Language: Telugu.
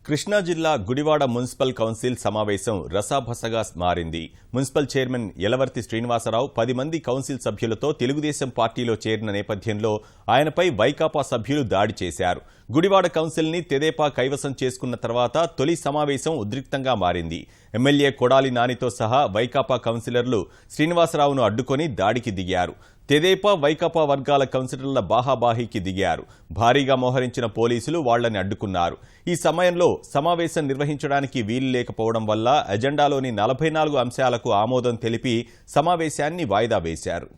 కృష్ణా జిల్లా గుడివాడ మున్సిపల్ కౌన్సిల్ సమావేశం రసాభసగా మారింది. మున్సిపల్ చైర్మన్ యలవర్తి శ్రీనివాసరావు 10 మంది కౌన్సిల్ సభ్యులతో తెలుగుదేశం పార్టీలో చేరిన నేపథ్యంలో ఆయనపై వైకాపా సభ్యులు దాడి చేశారు. గుడివాడ కౌన్సిల్ని తెదేపా కైవసం చేసుకున్న తర్వాత తొలి సమావేశం ఉద్రిక్తంగా మారింది. ఎమ్మెల్యే కొడాలి నానితో సహా వైకాపా కౌన్సిలర్లు శ్రీనివాసరావును అడ్డుకొని దాడికి దిగారు. తెదేపా వైకాపా వర్గాల కౌన్సిలర్ల బాహాబాహీకి దిగారు. భారీగా మోహరించిన పోలీసులు వాళ్లని అడ్డుకున్నారు. ఈ సమయంలో సమావేశం నిర్వహించడానికి వీలు లేకపోవడం వల్ల ఎజెండాలోని 44 అంశాలకు ఆమోదం తెలిపి సమావేశాన్ని వాయిదా వేశారు.